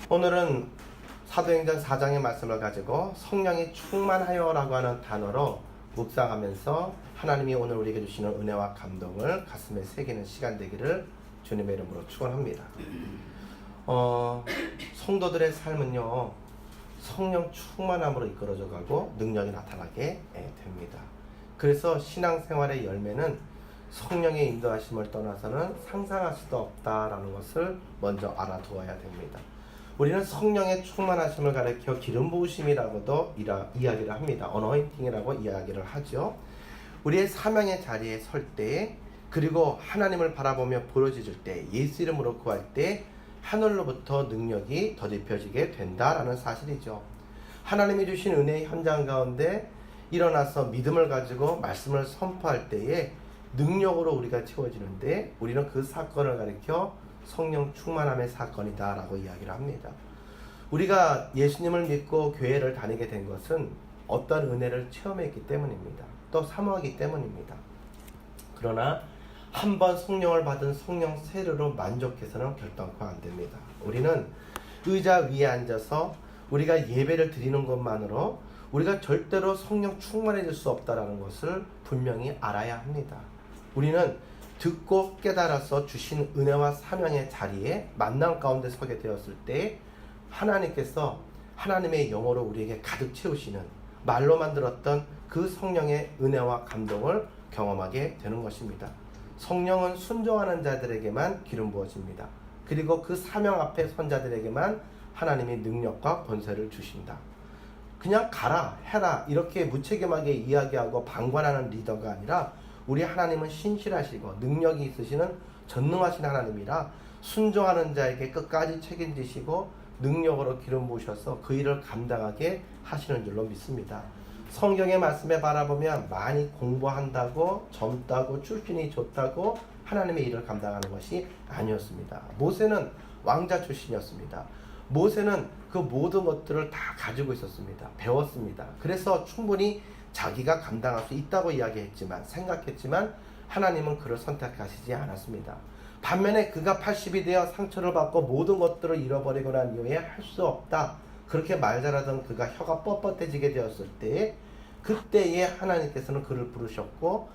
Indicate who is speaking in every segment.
Speaker 1: 오늘은 사도행전 4장의 말씀을 가지고 성령이 충만하여 라고 하는 단어로 묵상하면서 하나님이 오늘 우리에게 주시는 은혜와 감동을 가슴에 새기는 시간 되기를 주님의 이름으로 축원합니다. 성도들의 삶은요, 성령 충만함으로 이끌어져 가고 능력이 나타나게 됩니다. 그래서 신앙생활의 열매는 성령의 인도하심을 떠나서는 상상할 수도 없다라는 것을 먼저 알아두어야 됩니다. 우리는 성령의 충만하심을 가리켜 기름 부으심이라고도 이야기를 합니다. 어노인팅이라고 이야기를 하죠. 우리의 사명의 자리에 설 때, 그리고 하나님을 바라보며 부르짖을 때, 예수 이름으로 구할 때 하늘로부터 능력이 더딥혀지게 된다라는 사실이죠. 하나님이 주신 은혜의 현장 가운데 일어나서 믿음을 가지고 말씀을 선포할 때에 능력으로 우리가 채워지는데, 우리는 그 사건을 가리켜 성령 충만함의 사건이다 라고 이야기를 합니다. 우리가 예수님을 믿고 교회를 다니게 된 것은 어떤 은혜를 체험했기 때문입니다. 또 사모하기 때문입니다. 그러나 한번 성령을 받은 성령 세례로 만족해서는 결단코 안 됩니다. 우리는 의자 위에 앉아서 우리가 예배를 드리는 것만으로 우리가 절대로 성령 충만해질 수 없다는 것을 분명히 알아야 합니다. 우리는 듣고 깨달아서 주신 은혜와 사명의 자리에 만남 가운데 서게 되었을 때 하나님께서 하나님의 영으로 우리에게 가득 채우시는, 말로만 들었던 그 성령의 은혜와 감동을 경험하게 되는 것입니다. 성령은 순종하는 자들에게만 기름 부어집니다. 그리고 그 사명 앞에 선 자들에게만 하나님이 능력과 권세를 주신다. 그냥 가라 해라 이렇게 무책임하게 이야기하고 방관하는 리더가 아니라, 우리 하나님은 신실하시고 능력이 있으시는 전능하신 하나님이라 순종하는 자에게 끝까지 책임지시고 능력으로 기름 부으셔서 그 일을 감당하게 하시는 줄로 믿습니다. 성경의 말씀에 바라보면 많이 공부한다고, 젊다고, 출신이 좋다고 하나님의 일을 감당하는 것이 아니었습니다. 모세는 왕자 출신이었습니다. 모세는 그 모든 것들을 다 가지고 있었습니다. 배웠습니다. 그래서 충분히 자기가 감당할 수 있다고 생각했지만 하나님은 그를 선택하시지 않았습니다. 반면에 그가 80이 되어 상처를 받고 모든 것들을 잃어버리고 난 이후에 할 수 없다, 그렇게 말 잘하던 그가 혀가 뻣뻣해지게 되었을 때, 그때에 하나님께서는 그를 부르셨고,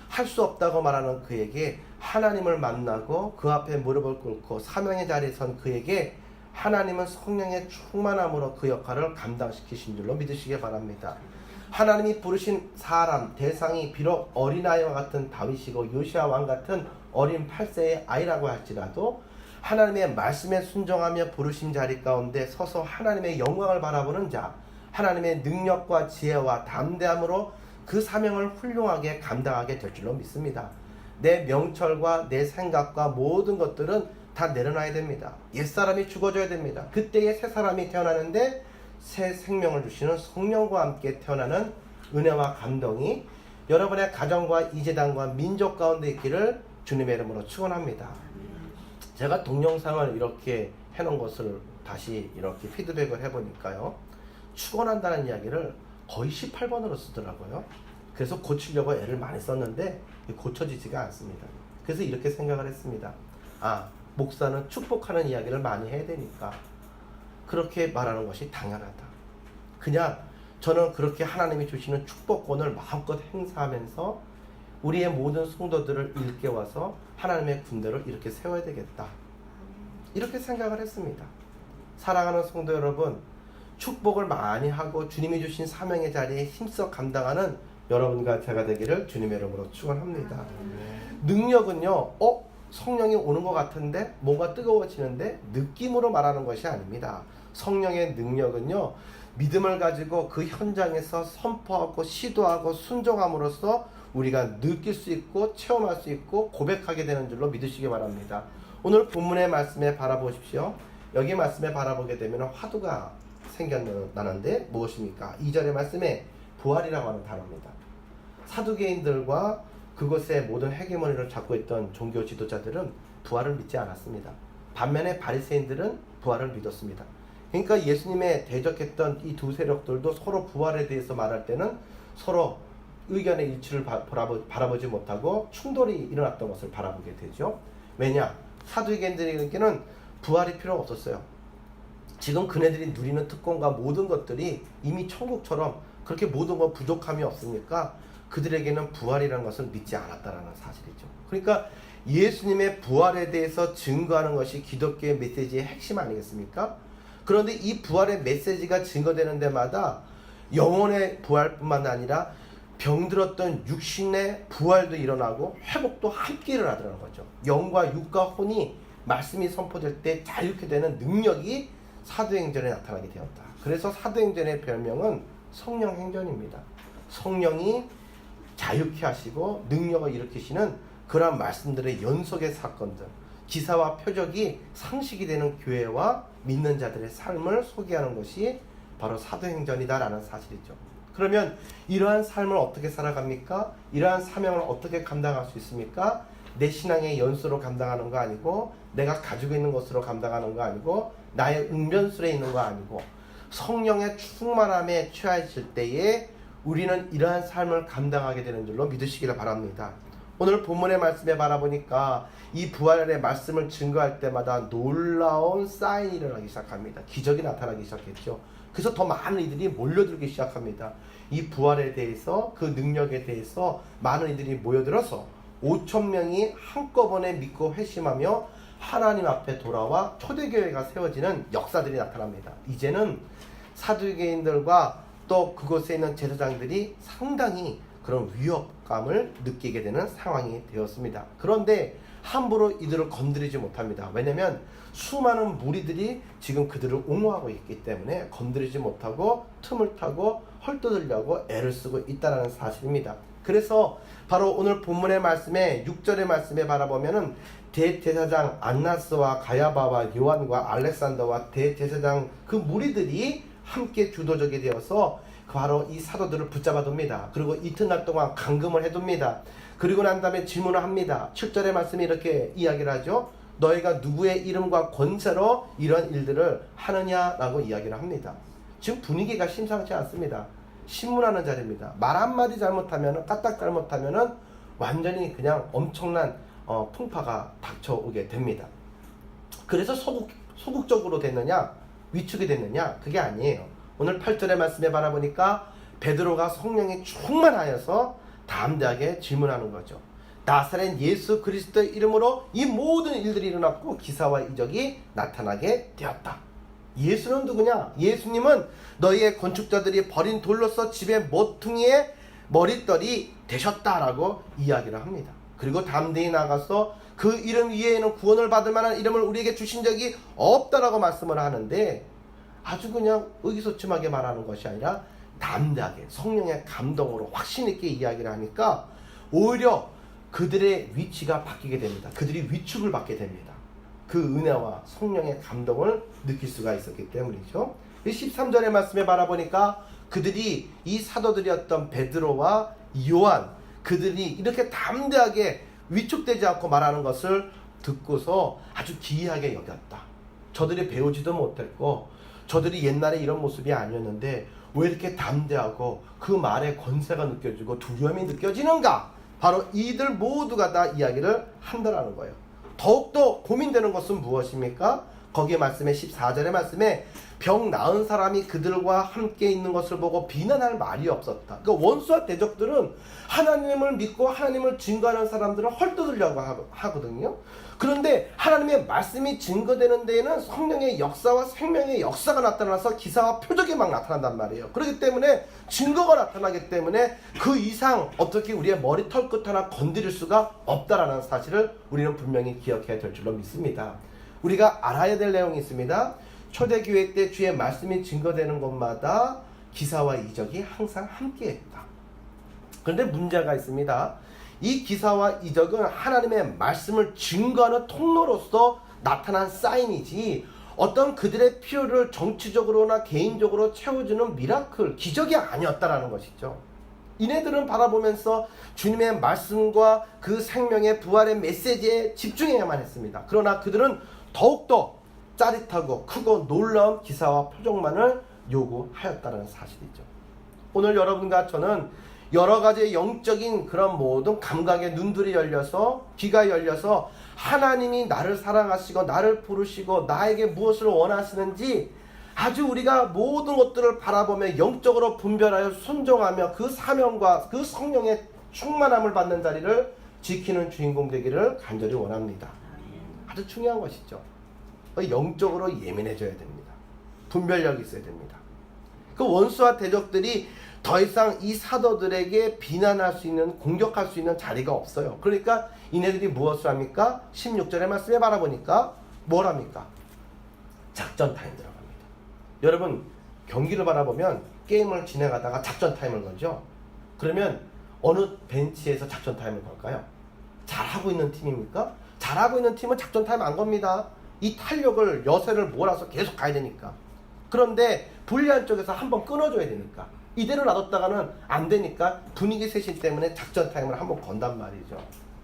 Speaker 1: 할 수 없다고 말하는 그에게 하나님을 만나고 그 앞에 무릎을 꿇고 사명의 자리에 선 그에게 하나님은 성령의 충만함으로 그 역할을 감당시키신 줄로 믿으시기 바랍니다. 하나님이 부르신 사람, 대상이 비록 어린아이와 같은 다윗이고 요시아 왕 같은 어린 8세의 아이라고 할지라도 하나님의 말씀에 순종하며 부르신 자리 가운데 서서 하나님의 영광을 바라보는 자, 하나님의 능력과 지혜와 담대함으로 그 사명을 훌륭하게 감당하게 될 줄로 믿습니다. 내 명철과 내 생각과 모든 것들은 다 내려놔야 됩니다. 옛사람이 죽어져야 됩니다. 그때에 새 사람이 태어나는데 새 생명을 주시는 성령과 함께 태어나는 은혜와 감동이 여러분의 가정과 이재단과 민족 가운데 있기를 주님의 이름으로 축원합니다. 제가 동영상을 이렇게 해놓은 것을 다시 이렇게 피드백을 해보니까요, 축원한다는 이야기를 거의 18번으로 쓰더라고요. 그래서 고치려고 애를 많이 썼는데 고쳐지지가 않습니다. 그래서 이렇게 생각을 했습니다. 목사는 축복하는 이야기를 많이 해야 되니까 그렇게 말하는 것이 당연하다. 그냥 저는 그렇게 하나님이 주시는 축복권을 마음껏 행사하면서 우리의 모든 성도들을 일깨워서 하나님의 군대를 이렇게 세워야 되겠다, 이렇게 생각을 했습니다. 사랑하는 성도 여러분, 축복을 많이 하고 주님이 주신 사명의 자리에 힘써 감당하는 여러분과 제가 되기를 주님의 이름으로 축원합니다. 능력은요, 성령이 오는 것 같은데 뭔가 뜨거워지는데 느낌으로 말하는 것이 아닙니다. 성령의 능력은요, 믿음을 가지고 그 현장에서 선포하고 시도하고 순종함으로써 우리가 느낄 수 있고 체험할 수 있고 고백하게 되는 줄로 믿으시기 바랍니다. 오늘 본문의 말씀에 바라보십시오. 여기 말씀에 바라보게 되면 화두가 생겨나는데 무엇입니까? 2절의 말씀에 부활이라고 하는 단어입니다. 사두개인들과 그것의 모든 헤게모니를 잡고 있던 종교 지도자들은 부활을 믿지 않았습니다. 반면에 바리새인들은 부활을 믿었습니다. 그러니까 예수님의 대적했던 이 두 세력들도 서로 부활에 대해서 말할 때는 서로 의견의 일치를 바라보지 못하고 충돌이 일어났던 것을 바라보게 되죠. 왜냐? 사두개인들에게는 부활이 필요 없었어요. 지금 그네들이 누리는 특권과 모든 것들이 이미 천국처럼 그렇게 모든 건 부족함이 없으니까 그들에게는 부활이라는 것을 믿지 않았다라는 사실이죠. 그러니까 예수님의 부활에 대해서 증거하는 것이 기독교의 메시지의 핵심 아니겠습니까? 그런데 이 부활의 메시지가 증거되는 데마다 영혼의 부활뿐만 아니라 병들었던 육신의 부활도 일어나고 회복도 함께 일어나더라는 거죠. 영과 육과 혼이 말씀이 선포될 때 자유케 되는 능력이 사도행전에 나타나게 되었다. 그래서 사도행전의 별명은 성령행전입니다. 성령이 자유케 하시고 능력을 일으키시는 그러한 말씀들의 연속의 사건들, 기사와 표적이 상식이 되는 교회와 믿는 자들의 삶을 소개하는 것이 바로 사도행전이다라는 사실이죠. 그러면 이러한 삶을 어떻게 살아갑니까? 이러한 사명을 어떻게 감당할 수 있습니까? 내 신앙의 연수로 감당하는 거 아니고, 내가 가지고 있는 것으로 감당하는 거 아니고, 나의 응변술에 있는 거 아니고, 성령의 충만함에 취하실 때에 우리는 이러한 삶을 감당하게 되는 줄로 믿으시기를 바랍니다. 오늘 본문의 말씀에 바라보니까 이 부활의 말씀을 증거할 때마다 놀라운 사인이 일어나기 시작합니다. 기적이 나타나기 시작했죠. 그래서 더 많은 이들이 몰려들기 시작합니다. 이 부활에 대해서, 그 능력에 대해서 많은 이들이 모여들어서 5,000명이 한꺼번에 믿고 회심하며 하나님 앞에 돌아와 초대교회가 세워지는 역사들이 나타납니다. 이제는 사두개인들과 또 그곳에 있는 제사장들이 상당히 그런 위협감을 느끼게 되는 상황이 되었습니다. 그런데 함부로 이들을 건드리지 못합니다. 왜냐하면 수많은 무리들이 지금 그들을 옹호하고 있기 때문에 건드리지 못하고 틈을 타고 헐떠들려고 애를 쓰고 있다는 사실입니다. 그래서 바로 오늘 본문의 말씀에 6절의 말씀에 바라보면은 대제사장 안나스와 가야바와 요한과 알렉산더와 대제사장 그 무리들이 함께 주도적이 되어서 바로 이 사도들을 붙잡아둡니다. 그리고 이튿날 동안 감금을 해둡니다. 그리고 난 다음에 질문을 합니다. 7절의 말씀이 이렇게 이야기를 하죠. 너희가 누구의 이름과 권세로 이런 일들을 하느냐라고 이야기를 합니다. 지금 분위기가 심상치 않습니다. 신문하는 자리입니다. 말 한마디 잘못하면, 까딱 잘못하면 완전히 그냥 엄청난 풍파가 닥쳐오게 됩니다. 그래서 소극적으로 됐느냐, 위축이 됐느냐, 그게 아니에요. 오늘 8절의 말씀에 바라보니까 베드로가 성령에 충만하여서 담대하게 질문하는 거죠. 나사렛 예수 그리스도의 이름으로 이 모든 일들이 일어났고 기사와 이적이 나타나게 되었다. 예수는 누구냐? 예수님은 너희의 건축자들이 버린 돌로서 집의 모퉁이의 머릿돌이 되셨다라고 이야기를 합니다. 그리고 담대히 나가서 그 이름 위에는 구원을 받을 만한 이름을 우리에게 주신 적이 없다라고 말씀을 하는데, 아주 그냥 의기소침하게 말하는 것이 아니라 담대하게 성령의 감동으로 확신 있게 이야기를 하니까 오히려 그들의 위치가 바뀌게 됩니다. 그들이 위축을 받게 됩니다. 그 은혜와 성령의 감동을 느낄 수가 있었기 때문이죠. 13절의 말씀에 바라보니까 그들이, 이 사도들이었던 베드로와 요한, 그들이 이렇게 담대하게 위축되지 않고 말하는 것을 듣고서 아주 기이하게 여겼다. 저들이 배우지도 못했고 저들이 옛날에 이런 모습이 아니었는데 왜 이렇게 담대하고 그 말에 권세가 느껴지고 두려움이 느껴지는가? 바로 이들 모두가 다 이야기를 한다라는 거예요. 더욱더 고민되는 것은 무엇입니까? 거기에 말씀에 14절의 말씀에 병 나은 사람이 그들과 함께 있는 것을 보고 비난할 말이 없었다. 그러니까 원수와 대적들은 하나님을 믿고 하나님을 증거하는 사람들은 헐뜯으려고 하거든요. 그런데 하나님의 말씀이 증거되는 데에는 성령의 역사와 생명의 역사가 나타나서 기사와 표적이 막 나타난단 말이에요. 그렇기 때문에 증거가 나타나기 때문에 그 이상 어떻게 우리의 머리털 끝 하나 건드릴 수가 없다라는 사실을 우리는 분명히 기억해야 될 줄로 믿습니다. 우리가 알아야 될 내용이 있습니다. 초대교회 때 주의 말씀이 증거되는 곳마다 기사와 이적이 항상 함께했다. 그런데 문제가 있습니다. 이 기사와 이적은 하나님의 말씀을 증거하는 통로로서 나타난 사인이지 어떤 그들의 필요를 정치적으로나 개인적으로 채워주는 미라클, 기적이 아니었다라는 것이죠. 이네들은 바라보면서 주님의 말씀과 그 생명의 부활의 메시지에 집중해야만 했습니다. 그러나 그들은 더욱더 짜릿하고 크고 놀라운 기사와 표적만을 요구하였다는 사실이죠. 오늘 여러분과 저는 여러 가지 영적인 그런 모든 감각의 눈들이 열려서, 귀가 열려서 하나님이 나를 사랑하시고 나를 부르시고 나에게 무엇을 원하시는지 아주 우리가 모든 것들을 바라보며 영적으로 분별하여 순종하며 그 사명과 그 성령의 충만함을 받는 자리를 지키는 주인공 되기를 간절히 원합니다. 아주 중요한 것이죠. 영적으로 예민해져야 됩니다. 분별력이 있어야 됩니다. 그 원수와 대적들이 더 이상 이 사도들에게 비난할 수 있는, 공격할 수 있는 자리가 없어요. 그러니까 이네들이 무엇을 합니까? 16절의 말씀에 바라보니까 뭘 합니까? 작전 타임 들어갑니다. 여러분, 경기를 바라보면 게임을 진행하다가 작전 타임을 걸죠. 그러면 어느 벤치에서 작전 타임을 걸까요? 잘하고 있는 팀입니까? 잘하고 있는 팀은 작전 타임 안 겁니다. 이 탄력을, 여세를 몰아서 계속 가야 되니까. 그런데 불리한 쪽에서 한번 끊어줘야 되니까. 이대로 놔뒀다가는 안 되니까 분위기 쇄신 때문에 작전 타임을 한번 건단 말이죠.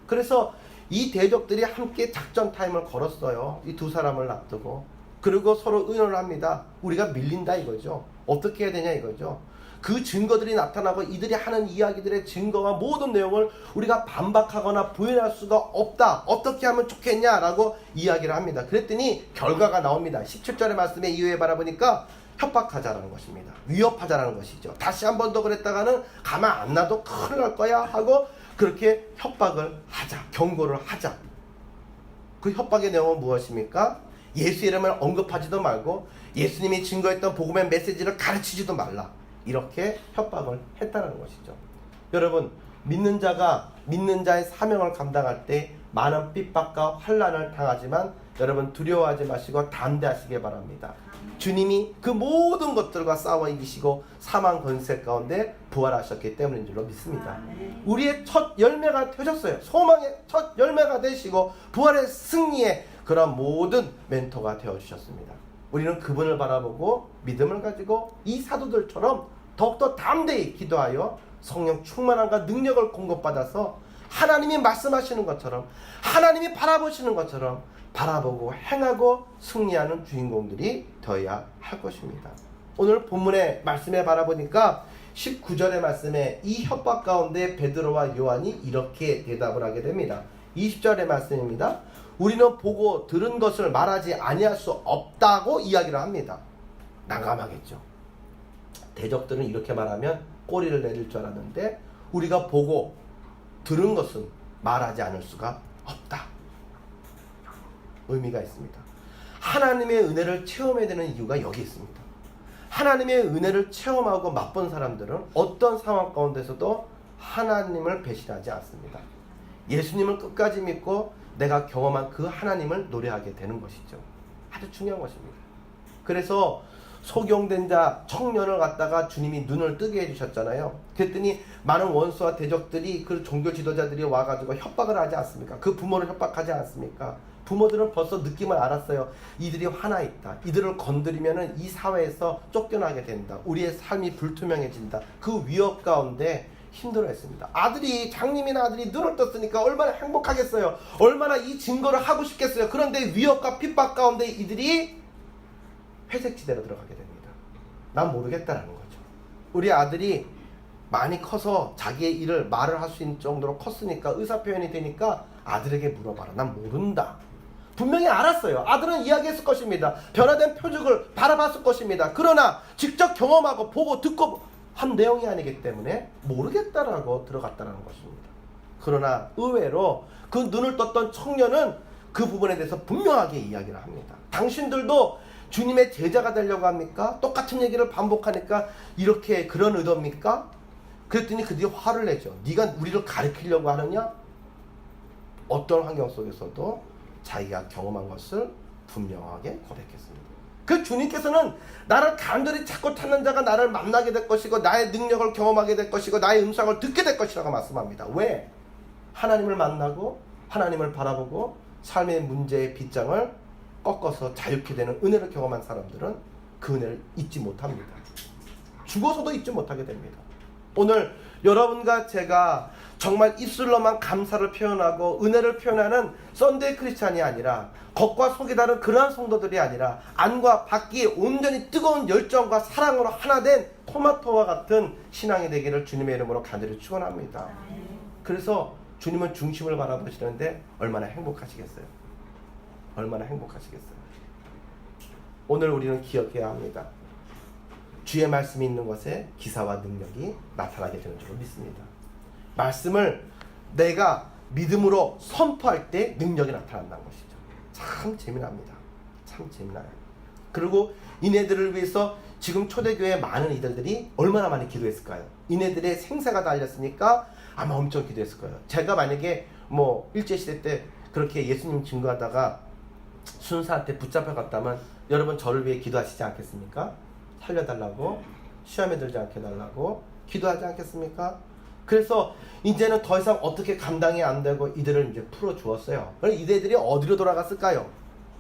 Speaker 1: 그래서 이 대적들이 함께 작전 타임을 걸었어요. 이 두 사람을 놔두고. 그리고 서로 의논을 합니다. 우리가 밀린다 이거죠. 어떻게 해야 되냐 이거죠. 그 증거들이 나타나고 이들이 하는 이야기들의 증거와 모든 내용을 우리가 반박하거나 부인할 수가 없다. 어떻게 하면 좋겠냐라고 이야기를 합니다. 그랬더니 결과가 나옵니다. 17절의 말씀에 이후에 바라보니까 협박하자라는 것입니다. 위협하자라는 것이죠. 다시 한 번 더 그랬다가는 가만 안 놔도 큰일 날 거야 하고 그렇게 협박을 하자. 경고를 하자. 그 협박의 내용은 무엇입니까? 예수 이름을 언급하지도 말고 예수님이 증거했던 복음의 메시지를 가르치지도 말라. 이렇게 협박을 했다는 것이죠. 여러분, 믿는 자가 믿는 자의 사명을 감당할 때 많은 핍박과 환난을 당하지만 여러분 두려워하지 마시고 담대하시기 바랍니다. 주님이 그 모든 것들과 싸워 이기시고 사망 권세 가운데 부활하셨기 때문인 줄로 믿습니다. 우리의 첫 열매가 되셨어요. 소망의 첫 열매가 되시고 부활의 승리의 그런 모든 멘토가 되어주셨습니다. 우리는 그분을 바라보고 믿음을 가지고 이 사도들처럼 더욱더 담대히 기도하여 성령 충만함과 능력을 공급받아서 하나님이 말씀하시는 것처럼 하나님이 바라보시는 것처럼 바라보고 행하고 승리하는 주인공들이 되어야 할 것입니다. 오늘 본문의 말씀에 바라보니까 19절의 말씀에 이 협박 가운데 베드로와 요한이 이렇게 대답을 하게 됩니다. 20절의 말씀입니다. 우리는 보고 들은 것을 말하지 아니할 수 없다고 이야기를 합니다. 난감하겠죠. 대적들은 이렇게 말하면 꼬리를 내릴 줄 알았는데 우리가 보고 들은 것은 말하지 않을 수가 없다. 의미가 있습니다. 하나님의 은혜를 체험해야 되는 이유가 여기 있습니다. 하나님의 은혜를 체험하고 맛본 사람들은 어떤 상황 가운데서도 하나님을 배신하지 않습니다. 예수님을 끝까지 믿고 내가 경험한 그 하나님을 노래하게 되는 것이죠. 아주 중요한 것입니다. 그래서 소경된 자 청년을 갖다가 주님이 눈을 뜨게 해주셨잖아요. 그랬더니 많은 원수와 대적들이 그 종교 지도자들이 와가지고 협박을 하지 않습니까? 그 부모를 협박하지 않습니까? 부모들은 벌써 느낌을 알았어요. 이들이 화나 있다. 이들을 건드리면은 이 사회에서 쫓겨나게 된다. 우리의 삶이 불투명해진다. 그 위협 가운데 힘들어했습니다. 아들이, 장님이나 아들이 눈을 떴으니까 얼마나 행복하겠어요. 얼마나 이 증거를 하고 싶겠어요. 그런데 위협과 핍박 가운데 이들이 회색지대로 들어가게 됩니다. 난 모르겠다라는 거죠. 우리 아들이 많이 커서 자기의 일을 말을 할 수 있는 정도로 컸으니까 의사표현이 되니까 아들에게 물어봐라. 난 모른다. 분명히 알았어요. 아들은 이야기했을 것입니다. 변화된 표적을 바라봤을 것입니다. 그러나 직접 경험하고 보고 듣고 한 내용이 아니기 때문에 모르겠다라고 들어갔다는 것입니다. 그러나 의외로 그 눈을 떴던 청년은 그 부분에 대해서 분명하게 이야기를 합니다. 당신들도 주님의 제자가 되려고 합니까? 똑같은 얘기를 반복하니까 이렇게 그런 의도입니까? 그랬더니 그들이 화를 내죠. 네가 우리를 가르치려고 하느냐? 어떤 환경 속에서도 자기가 경험한 것을 분명하게 고백했습니다. 그 주님께서는 나를 간절히 찾고 찾는 자가 나를 만나게 될 것이고 나의 능력을 경험하게 될 것이고 나의 음성을 듣게 될 것이라고 말씀합니다. 왜? 하나님을 만나고 하나님을 바라보고 삶의 문제의 빗장을 꺾어서 자유케 되는 은혜를 경험한 사람들은 그 은혜를 잊지 못합니다. 죽어서도 잊지 못하게 됩니다. 오늘 여러분과 제가 정말 입술로만 감사를 표현하고 은혜를 표현하는 썬데이 크리스찬이 아니라 겉과 속이 다른 그러한 성도들이 아니라 안과 밖이 온전히 뜨거운 열정과 사랑으로 하나 된 토마토와 같은 신앙이 되기를 주님의 이름으로 간절히 축원합니다. 그래서 주님은 중심을 바라보시는데 얼마나 행복하시겠어요? 얼마나 행복하시겠어요? 오늘 우리는 기억해야 합니다. 주의 말씀이 있는 것에 기사와 능력이 나타나게 되는 줄로 믿습니다. 말씀을 내가 믿음으로 선포할 때 능력이 나타난다는 것이죠. 참 재미납니다. 참 재미나요. 그리고 이네들을 위해서 지금 초대교회 많은 이들이 얼마나 많이 기도했을까요? 이네들의 생사가 달렸으니까 아마 엄청 기도했을 거예요. 제가 만약에 뭐 일제시대 때 그렇게 예수님 증거하다가 순사한테 붙잡혀 갔다면 여러분 저를 위해 기도하시지 않겠습니까? 살려달라고, 시험에 들지 않게 해달라고 기도하지 않겠습니까? 그래서 이제는 더 이상 어떻게 감당이 안 되고 이들을 이제 풀어주었어요. 그럼 이들이 어디로 돌아갔을까요?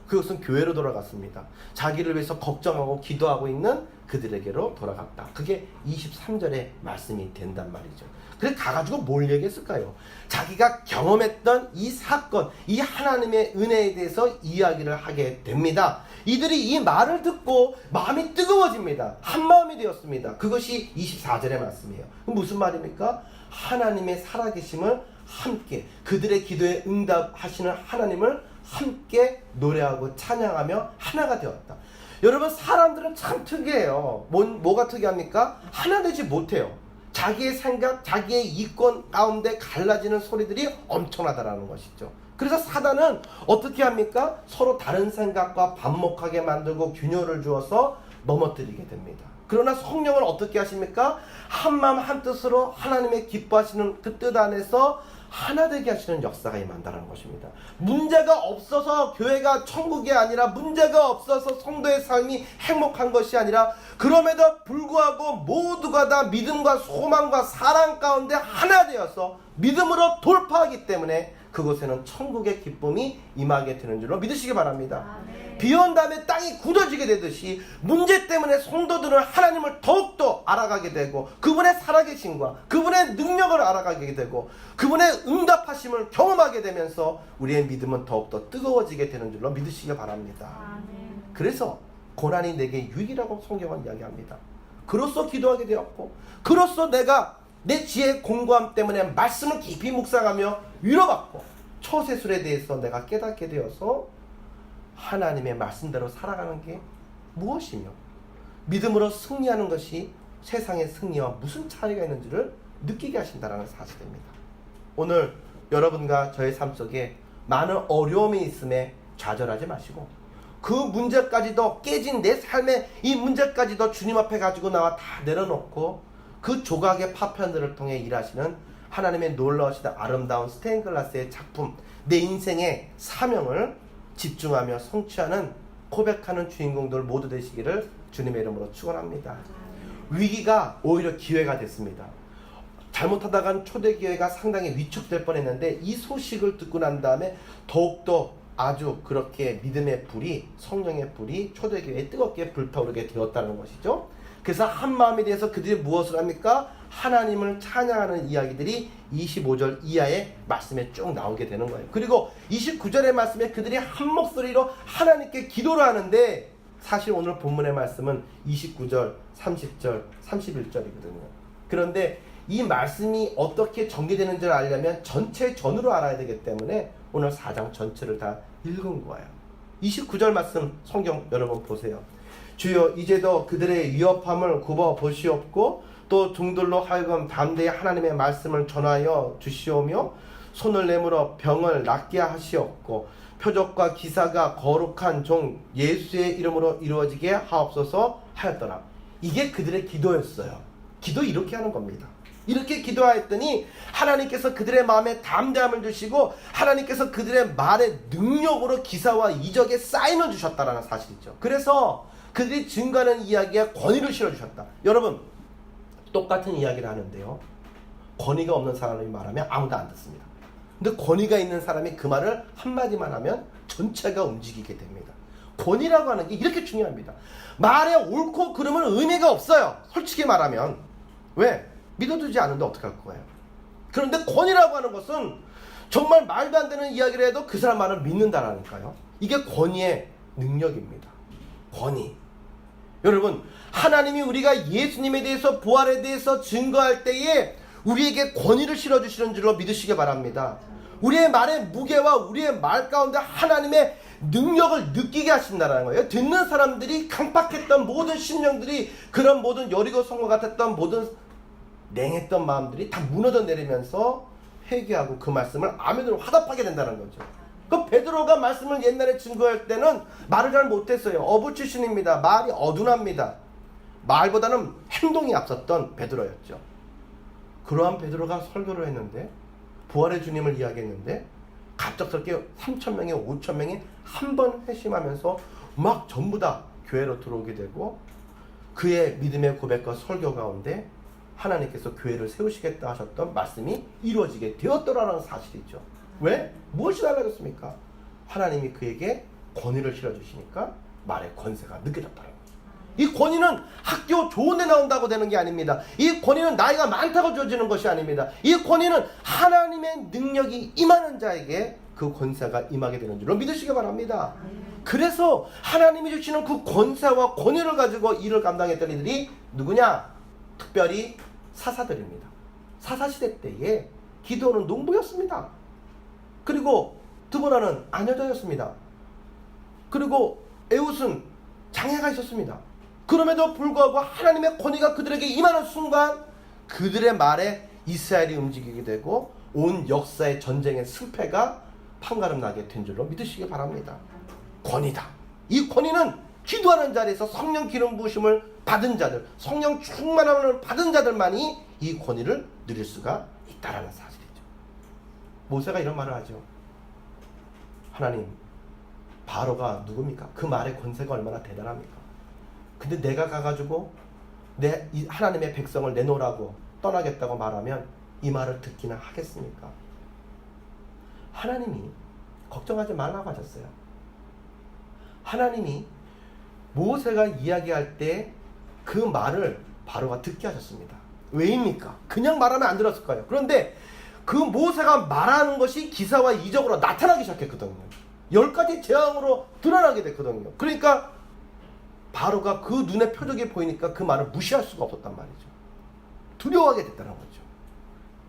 Speaker 1: 그것은 교회로 돌아갔습니다. 자기를 위해서 걱정하고 기도하고 있는 그들에게로 돌아갔다. 그게 23절의 말씀이 된단 말이죠. 그래서 가가지고 뭘 얘기했을까요? 자기가 경험했던 이 사건, 이 하나님의 은혜에 대해서 이야기를 하게 됩니다. 이들이 이 말을 듣고 마음이 뜨거워집니다. 한 마음이 되었습니다. 그것이 24절의 말씀이에요. 무슨 말입니까? 하나님의 살아계심을 함께, 그들의 기도에 응답하시는 하나님을 함께 노래하고 찬양하며 하나가 되었다. 여러분, 사람들은 참 특이해요. 뭐가 특이합니까? 하나 되지 못해요. 자기의 생각, 자기의 이권 가운데 갈라지는 소리들이 엄청나다라는 것이죠. 그래서 사단은 어떻게 합니까? 서로 다른 생각과 반목하게 만들고 균열을 주어서 넘어뜨리게 됩니다. 그러나 성령은 어떻게 하십니까? 한마음 한뜻으로 하나님의 기뻐하시는 그 뜻 안에서 하나 되게 하시는 역사가 임한다는 것입니다. 문제가 없어서 교회가 천국이 아니라, 문제가 없어서 성도의 삶이 행복한 것이 아니라, 그럼에도 불구하고 모두가 다 믿음과 소망과 사랑 가운데 하나 되어서 믿음으로 돌파하기 때문에 그곳에는 천국의 기쁨이 임하게 되는 줄로 믿으시기 바랍니다. 비 온 다음에 땅이 굳어지게 되듯이 문제 때문에 성도들은 하나님을 더욱더 알아가게 되고, 그분의 살아계심과 그분의 능력을 알아가게 되고, 그분의 응답하심을 경험하게 되면서 우리의 믿음은 더욱더 뜨거워지게 되는 줄로 믿으시기 바랍니다. 그래서 고난이 내게 유익이라고 성경은 이야기합니다. 그로써 기도하게 되었고, 그로써 내가 내 지혜의 공고함 때문에 말씀을 깊이 묵상하며 위로받고 처세술에 대해서 내가 깨닫게 되어서 하나님의 말씀대로 살아가는 게 무엇이며 믿음으로 승리하는 것이 세상의 승리와 무슨 차이가 있는지를 느끼게 하신다는 사실입니다. 오늘 여러분과 저의 삶 속에 많은 어려움이 있음에 좌절하지 마시고, 그 문제까지도, 깨진 내 삶의 이 문제까지도 주님 앞에 가지고 나와 다 내려놓고 그 조각의 파편들을 통해 일하시는 하나님의 놀라우시다 아름다운 스테인글라스의 작품, 내 인생의 사명을 집중하며 성취하는, 고백하는 주인공들 모두 되시기를 주님의 이름으로 축원합니다. 위기가 오히려 기회가 됐습니다. 잘못하다간 초대교회가 상당히 위축될 뻔했는데 이 소식을 듣고 난 다음에 더욱더 아주 그렇게 믿음의 불이, 성령의 불이 초대교회에 뜨겁게 불타오르게 되었다는 것이죠. 그래서 한 마음에 대해서 그들이 무엇을 합니까? 하나님을 찬양하는 이야기들이 25절 이하의 말씀에 쭉 나오게 되는 거예요. 그리고 29절의 말씀에 그들이 한 목소리로 하나님께 기도를 하는데, 사실 오늘 본문의 말씀은 29절, 30절, 31절이거든요. 그런데 이 말씀이 어떻게 전개되는지를 알려면 전체 전으로 알아야 되기 때문에 오늘 4장 전체를 다 읽은 거예요. 29절 말씀 성경 여러분 보세요. 주여, 이제도 그들의 위협함을 굽어 보시옵고 또 종들로 하여금 담대히 하나님의 말씀을 전하여 주시오며 손을 내밀어 병을 낫게 하시옵고 표적과 기사가 거룩한 종 예수의 이름으로 이루어지게 하옵소서 하였더라. 이게 그들의 기도였어요. 기도 이렇게 하는 겁니다. 이렇게 기도하였더니 하나님께서 그들의 마음에 담대함을 주시고 하나님께서 그들의 말의 능력으로 기사와 이적의 사인을 주셨다라는 사실이죠. 그래서 그들이 증거하는 이야기에 권위를 실어주셨다. 여러분, 똑같은 이야기를 하는데요, 권위가 없는 사람이 말하면 아무도 안 듣습니다. 근데 권위가 있는 사람이 그 말을 한마디만 하면 전체가 움직이게 됩니다. 권위라고 하는 게 이렇게 중요합니다. 말에 옳고 그름은 의미가 없어요. 솔직히 말하면. 왜? 믿어두지 않는데 어떡할 거예요? 그런데 권위라고 하는 것은 정말 말도 안 되는 이야기를 해도 그 사람 말을 믿는다라니까요. 이게 권위의 능력입니다. 권위. 여러분, 하나님이 우리가 예수님에 대해서, 부활에 대해서 증거할 때에 우리에게 권위를 실어주시는 줄로 믿으시기 바랍니다. 우리의 말의 무게와 우리의 말 가운데 하나님의 능력을 느끼게 하신다는 거예요. 듣는 사람들이 강팍했던 모든 심령들이, 그런 모든 여리고 성과 같았던 모든 냉했던 마음들이 다 무너져 내리면서 회개하고 그 말씀을 아멘으로 화답하게 된다는 거죠. 그 베드로가 말씀을 옛날에 증거할 때는 말을 잘 못했어요. 어부 출신입니다. 말이 어둔합니다. 말보다는 행동이 앞섰던 베드로였죠. 그러한 베드로가 설교를 했는데, 부활의 주님을 이야기했는데, 갑작스럽게 3,000명이 5,000명이 한 번 회심하면서 막 전부 다 교회로 들어오게 되고, 그의 믿음의 고백과 설교 가운데 하나님께서 교회를 세우시겠다 하셨던 말씀이 이루어지게 되었더라는 사실이죠. 왜? 무엇이 달라졌습니까? 하나님이 그에게 권위를 실어주시니까 말의 권세가 느껴졌다는 거죠. 이 권위는 학교 좋은 데 나온다고 되는 게 아닙니다. 이 권위는 나이가 많다고 주어지는 것이 아닙니다. 이 권위는 하나님의 능력이 임하는 자에게 그 권세가 임하게 되는 줄로 믿으시기 바랍니다. 그래서 하나님이 주시는 그 권세와 권위를 가지고 일을 감당했던 이들이 누구냐? 특별히 사사들입니다. 사사시대 때에 기드온은 농부였습니다. 그리고 드보라는 아녀자였습니다. 그리고 에훗은 장애가 있었습니다. 그럼에도 불구하고 하나님의 권위가 그들에게 임하는 순간 그들의 말에 이스라엘이 움직이게 되고 온 역사의 전쟁의 승패가 판가름 나게 된 줄로 믿으시기 바랍니다. 권위다. 이 권위는 기도하는 자리에서 성령 기름 부으심을 받은 자들, 성령 충만함을 받은 자들만이 이 권위를 누릴 수가 있다라는 사실이죠. 모세가 이런 말을 하죠. 하나님, 바로가 누굽니까? 그 말의 권세가 얼마나 대단합니까? 근데 내가 가가지고 이 하나님의 백성을 내놓으라고 떠나겠다고 말하면 이 말을 듣기는 하겠습니까? 하나님이 걱정하지 말라고 하셨어요. 하나님이 모세가 이야기할 때 그 말을 바로가 듣게 하셨습니다. 왜입니까? 그냥 말하면 안 들었을 거예요. 그런데 그 모세가 말하는 것이 기사와 이적으로 나타나기 시작했거든요. 10가지 재앙으로 드러나게 됐거든요. 그러니까 바로가 그 눈에 표적이 보이니까 그 말을 무시할 수가 없었단 말이죠. 두려워하게 됐다는 거죠.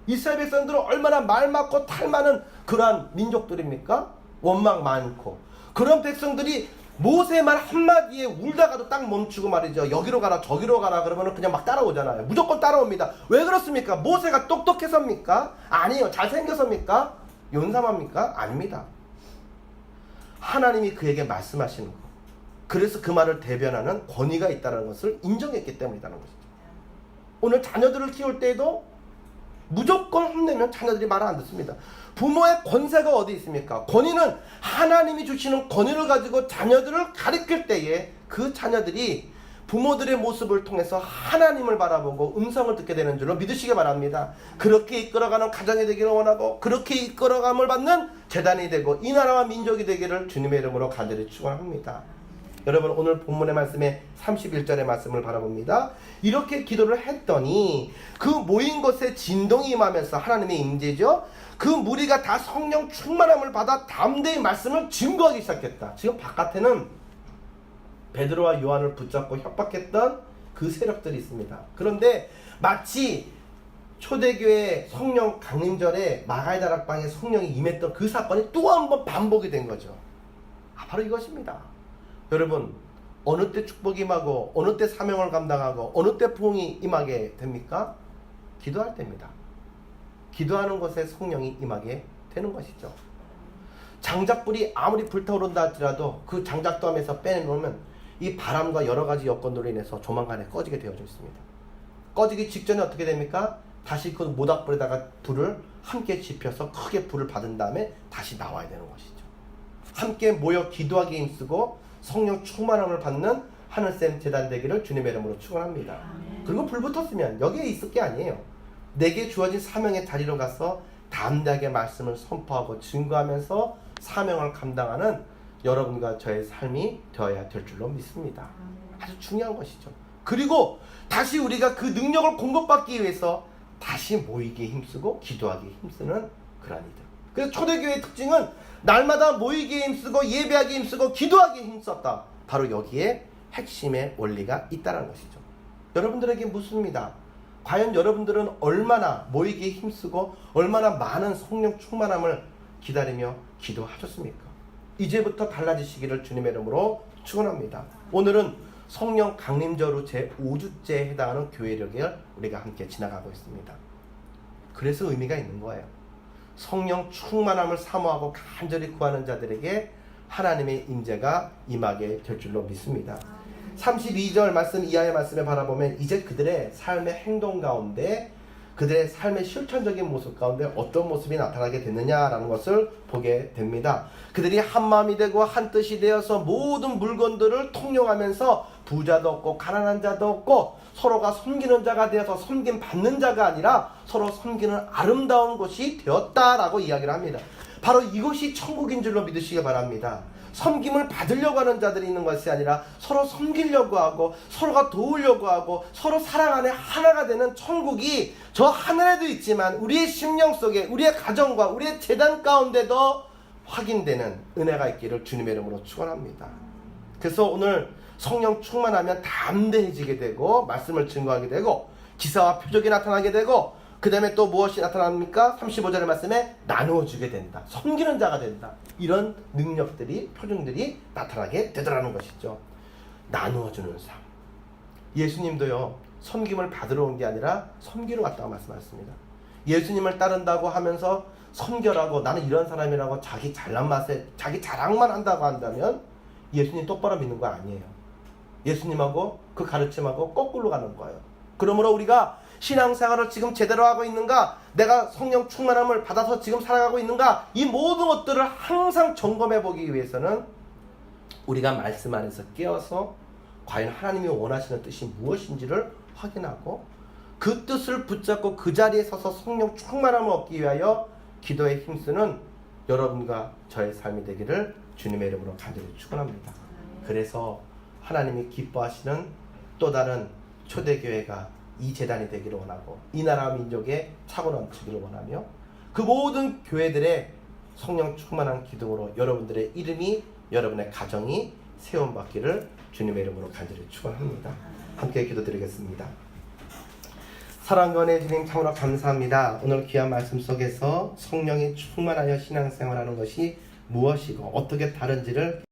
Speaker 1: 이스라엘 백성들은 얼마나 말 많고 탈 많은 그러한 민족들입니까? 원망 많고. 그런 백성들이 모세의 말 한마디에 울다가도 딱 멈추고 말이죠. 여기로 가라 저기로 가라 그러면 그냥 막 따라오잖아요. 무조건 따라옵니다. 왜 그렇습니까? 모세가 똑똑해서입니까? 아니에요. 잘생겨서입니까? 용감합니까? 아닙니다. 하나님이 그에게 말씀하시는 것, 그래서 그 말을 대변하는 권위가 있다는 것을 인정했기 때문이라는 것이죠. 오늘 자녀들을 키울 때에도 무조건 혼내면 자녀들이 말을 안 듣습니다. 부모의 권세가 어디 있습니까? 권위는 하나님이 주시는 권위를 가지고 자녀들을 가르칠 때에 그 자녀들이 부모들의 모습을 통해서 하나님을 바라보고 음성을 듣게 되는 줄로 믿으시기 바랍니다. 그렇게 이끌어가는 가정이 되기를 원하고 그렇게 이끌어감을 받는 재단이 되고 이 나라와 민족이 되기를 주님의 이름으로 간절히 축원합니다. 여러분, 오늘 본문의 말씀에 31절의 말씀을 바라봅니다. 이렇게 기도를 했더니 그 모인 곳에 진동이 임하면서 하나님의 임재죠. 그 무리가 다 성령 충만함을 받아 담대히 말씀을 증거하기 시작했다. 지금 바깥에는 베드로와 요한을 붙잡고 협박했던 그 세력들이 있습니다. 그런데 마치 초대교회 성령 강림절에 마가의 다락방에 성령이 임했던 그 사건이 또 한 번 반복이 된 거죠. 바로 이것입니다. 여러분, 어느 때 축복이 임하고 어느 때 사명을 감당하고 어느 때 부흥이 임하게 됩니까? 기도할 때입니다. 기도하는 것에 성령이 임하게 되는 것이죠. 장작불이 아무리 불타오른다 할지라도 그 장작도함에서 빼내놓으면 이 바람과 여러 가지 여건으로 인해서 조만간에 꺼지게 되어져 있습니다. 꺼지기 직전에 어떻게 됩니까? 다시 그 모닥불에다가 불을 함께 지펴서 크게 불을 받은 다음에 다시 나와야 되는 것이죠. 함께 모여 기도하기에 힘쓰고 성령 충만함을 받는 하늘샘 재단 되기를 주님의 이름으로 축원합니다. 그리고 불 붙었으면 여기에 있을 게 아니에요. 내게 주어진 사명의 자리로 가서 담대하게 말씀을 선포하고 증거하면서 사명을 감당하는 여러분과 저의 삶이 되어야 될 줄로 믿습니다. 아주 중요한 것이죠. 그리고 다시 우리가 그 능력을 공급받기 위해서 다시 모이기에 힘쓰고 기도하기에 힘쓰는 그런 이들. 그래서 초대교회의 특징은 날마다 모이기에 힘쓰고 예배하기에 힘쓰고 기도하기에 힘썼다. 바로 여기에 핵심의 원리가 있다는 것이죠. 여러분들에게 묻습니다. 과연 여러분들은 얼마나 모이기에 힘쓰고 얼마나 많은 성령 충만함을 기다리며 기도하셨습니까? 이제부터 달라지시기를 주님의 이름으로 축원합니다. 오늘은 성령 강림절후 제5주째에 해당하는 교회력을 우리가 함께 지나가고 있습니다. 그래서 의미가 있는 거예요. 성령 충만함을 사모하고 간절히 구하는 자들에게 하나님의 임재가 임하게 될 줄로 믿습니다. 32절 말씀 이하의 말씀을 바라보면 이제 그들의 삶의 행동 가운데, 그들의 삶의 실천적인 모습 가운데 어떤 모습이 나타나게 됐느냐라는 것을 보게 됩니다. 그들이 한 마음이 되고 한 뜻이 되어서 모든 물건들을 통용하면서 부자도 없고 가난한 자도 없고 서로가 섬기는 자가 되어서 섬김 받는 자가 아니라 서로 섬기는 아름다운 곳이 되었다라고 이야기를 합니다. 바로 이것이 천국인 줄로 믿으시기 바랍니다. 섬김을 받으려고 하는 자들이 있는 것이 아니라 서로 섬기려고 하고 서로가 도우려고 하고 서로 사랑 안에 하나가 되는 천국이 저 하늘에도 있지만 우리의 심령 속에, 우리의 가정과 우리의 재단 가운데도 확인되는 은혜가 있기를 주님의 이름으로 축원합니다. 그래서 오늘 성령 충만하면 담대해지게 되고 말씀을 증거하게 되고 기사와 표적이 나타나게 되고 그 다음에 또 무엇이 나타납니까? 35절의 말씀에 나누어주게 된다. 섬기는 자가 된다. 이런 능력들이, 표정들이 나타나게 되더라는 것이죠. 나누어주는 삶. 예수님도요, 섬김을 받으러 온 게 아니라 섬기러 왔다고 말씀하셨습니다. 예수님을 따른다고 하면서 섬겨라고, 나는 이런 사람이라고 자기 잘난 맛에 자기 자랑만 한다고 한다면 예수님 똑바로 믿는 거 아니에요. 예수님하고 그 가르침하고 거꾸로 가는 거예요. 그러므로 우리가 신앙생활을 지금 제대로 하고 있는가, 내가 성령 충만함을 받아서 지금 살아가고 있는가, 이 모든 것들을 항상 점검해 보기 위해서는 우리가 말씀 안에서 깨어서 과연 하나님이 원하시는 뜻이 무엇인지를 확인하고 그 뜻을 붙잡고 그 자리에 서서 성령 충만함을 얻기 위하여 기도에 힘쓰는 여러분과 저의 삶이 되기를 주님의 이름으로 간절히 축원합니다. 그래서 하나님이 기뻐하시는 또 다른 초대교회가 이 재단이 되기를 원하고 이 나라 민족에 차고 넘치기를 원하며 그 모든 교회들의 성령 충만한 기둥으로 여러분들의 이름이, 여러분의 가정이 세움받기를 주님의 이름으로 간절히 축원합니다. 함께 기도드리겠습니다. 사랑과 은혜 주님 참으로 감사합니다. 오늘 귀한 말씀 속에서 성령이 충만하여 신앙생활하는 것이 무엇이고 어떻게 다른지를